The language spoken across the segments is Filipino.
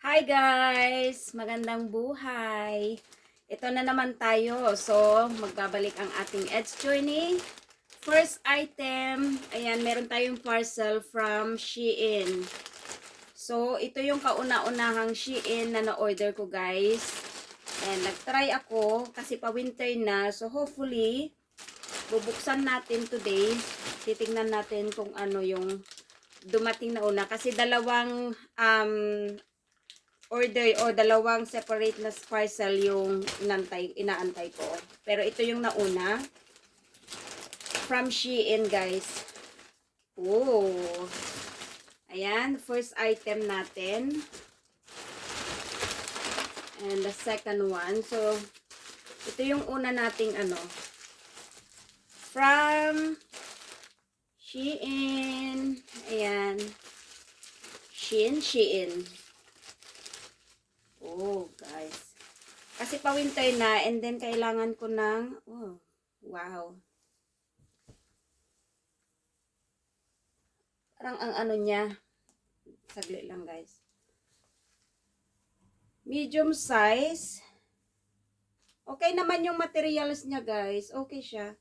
Hi guys! Magandang buhay! Ito na naman tayo. So, magbabalik ang ating Ed's Journey. First item, ayan, meron tayong parcel from Shein. So, ito yung kauna-unahang Shein na na-order ko guys. And nag-try ako kasi pa-winter na. So, hopefully, bubuksan natin today. Titingnan natin kung ano yung dumating na una. Kasi dalawang order o dalawang separate na parcel yung inaantay ko. Pero ito yung nauna. From Shein guys. Oh. Ayan, first item natin. And the second one. So, ito yung una nating ano. From Shein. Ayan. Shein. Oh, guys. Kasi pa-winter na and then kailangan ko ng wow. Parang ang ano niya. Saglit lang, guys. Medium size. Okay naman yung materials niya, guys. Okay siya.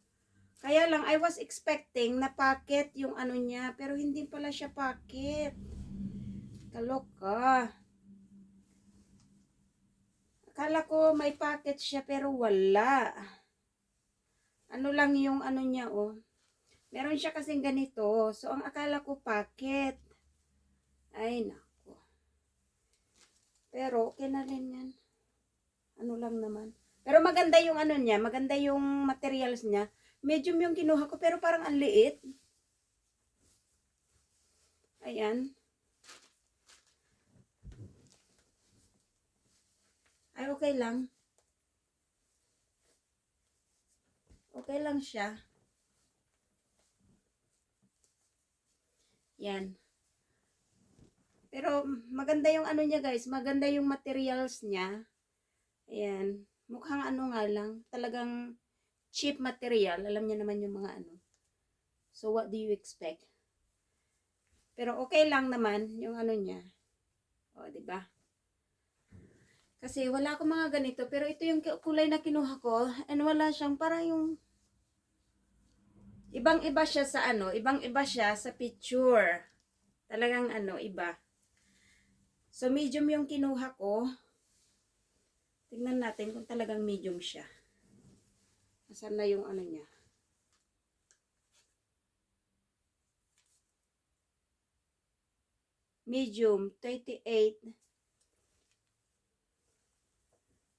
Kaya lang, I was expecting na packet yung ano niya. Pero hindi pala siya packet. Kaloka. Akala ko may packet siya pero wala. Ano lang yung ano niya, oh. Meron siya kasing ganito. So, ang akala ko packet. Ay, nako. Pero, okay na rin yan. Ano lang naman. Pero maganda yung ano niya. Maganda yung materials niya. Medium yung kinuha ko pero parang ang liit. Ayan. Ay, okay lang. Okay lang siya. Yan. Pero maganda yung ano niya guys. Maganda yung materials niya. Ayan. Mukhang ano nga lang. Talagang cheap material. Alam niya naman yung mga ano. So, what do you expect? Pero okay lang naman yung ano niya. O, diba? Kasi wala akong mga ganito. Pero ito yung kulay na kinuha ko. And wala siyang para yung ibang-iba siya sa ano. Ibang-iba siya sa picture. Talagang ano, iba. So, medium yung kinuha ko. Tingnan natin kung talagang medium siya. Asan na yung ano niya. Medium, 38.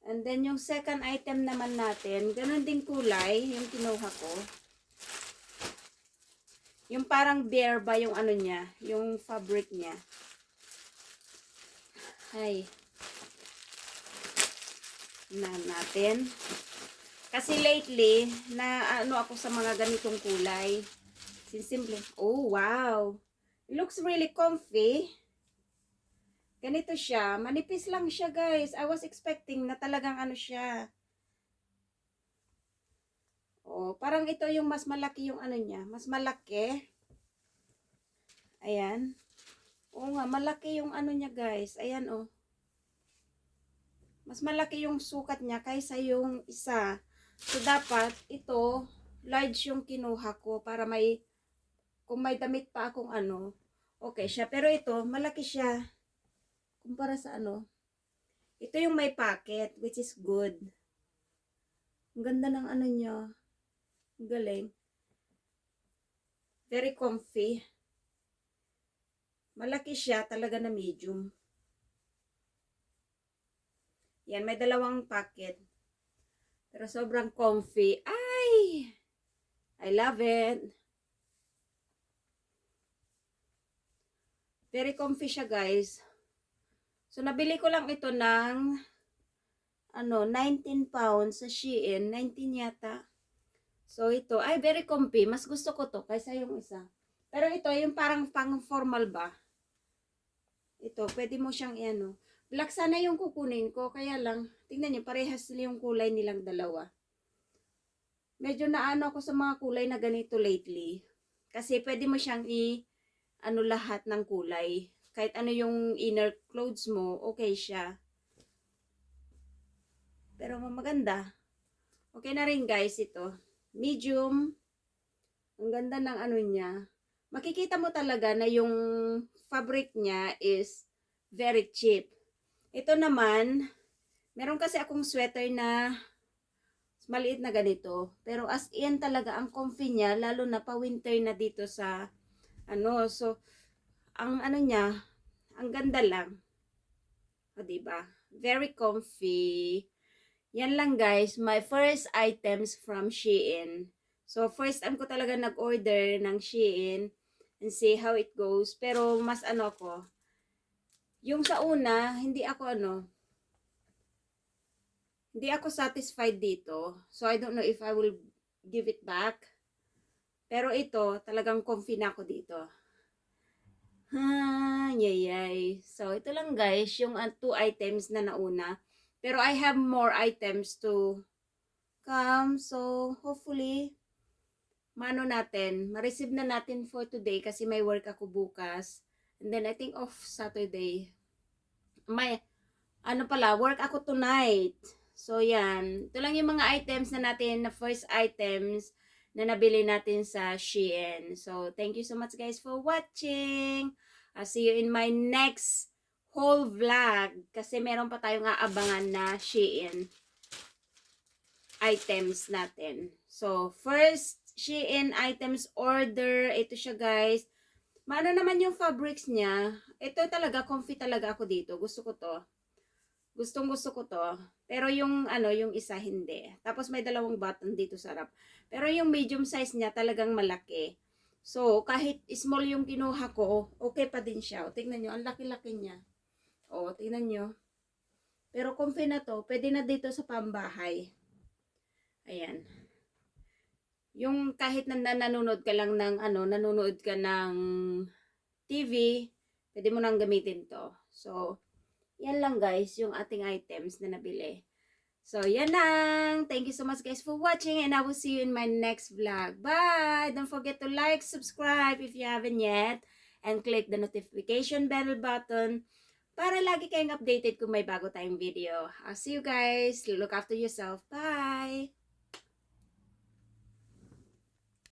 And then, yung second item naman natin, ganun din kulay, yung kinuha ko. Yung parang bare ba yung ano niya, yung fabric niya. Ay. Natin. Kasi lately, na ano ako sa mga ganitong kulay. Simple. Oh, wow. It looks really comfy. Ganito siya. Manipis lang siya, guys. I was expecting na talagang ano siya. Oh, parang ito yung mas malaki yung ano niya. Mas malaki. Ayan. Oo nga, malaki yung ano niya, guys. Ayan, oh. Mas malaki yung sukat niya kaysa yung isa. So, dapat ito, large yung kinuha ko para may, kung may damit pa akong ano, okay siya. Pero ito, malaki siya. Kumpara sa ano. Ito yung may pocket, which is good. Ang ganda ng ano niya. Ang galing. Very comfy. Malaki siya, talaga na medium. Yan, may dalawang pocket. Pero sobrang comfy. Ay! I love it. Very comfy siya, guys. So, nabili ko lang ito ng 19 pounds sa Shein. 19 yata. So, ito, ay, very comfy. Mas gusto ko to kaysa yung isa. Pero ito, yung parang pang-formal ba? Ito, pwede mo siyang ano. Black sana yung kukunin ko. Kaya lang, tingnan niyo, parehas yung kulay nilang dalawa. Medyo naano ako sa mga kulay na ganito lately. Kasi pwede mo siyang ano lahat ng kulay. kahit ano yung inner clothes mo, okay siya. Pero maganda. Okay na rin guys ito. Medium. Ang ganda ng ano niya. Makikita mo talaga na yung fabric niya is very cheap. Ito naman, meron kasi akong sweater na maliit na ganito. Pero as in talaga, ang comfy niya, lalo na pa winter na dito sa, ano, so, ang ano niya, ang ganda lang. O, diba? Very comfy. Yan lang guys, my first items from Shein. So, first time ko talaga nag-order ng Shein and see how it goes. Pero, mas ano ko, yung sa una, hindi ako satisfied dito. So, I don't know if I will give it back. Pero ito, talagang comfy na ako dito. Yay. So, ito lang guys, yung 2 items na nauna. Pero I have more items to come. So, hopefully, ma-receive na natin for today kasi may work ako bukas. And then, I think off Saturday. Work ako tonight. So, yan. Ito lang yung mga items na first items na nabili natin sa Shein. So, thank you so much guys for watching. I'll see you in my next whole vlog. Kasi meron pa tayong aabangan na Shein items natin. So, first Shein items order. Ito siya guys. Maano naman yung fabrics niya. Ito talaga, comfy talaga ako dito. Gusto ko to. Gustong gusto ko to. Pero yung yung isa hindi. Tapos may dalawang button dito sa harap. Pero yung medium size niya talagang malaki. So, kahit small yung kinuha ko, okay pa din siya. O, tingnan nyo, ang laki-laki niya. O, tingnan nyo. Pero comfy na to. Pwede na dito sa pambahay. Ayan. Yung kahit nanonood ka lang ng nanonood ka ng TV, pwede mo nang gamitin to. So, yan lang guys, yung ating items na nabili. So, yan lang. Thank you so much guys for watching and I will see you in my next vlog. Bye! Don't forget to like, subscribe if you haven't yet, and click the notification bell button para lagi kayong updated kung may bago tayong video. I'll see you guys. Look after yourself. Bye!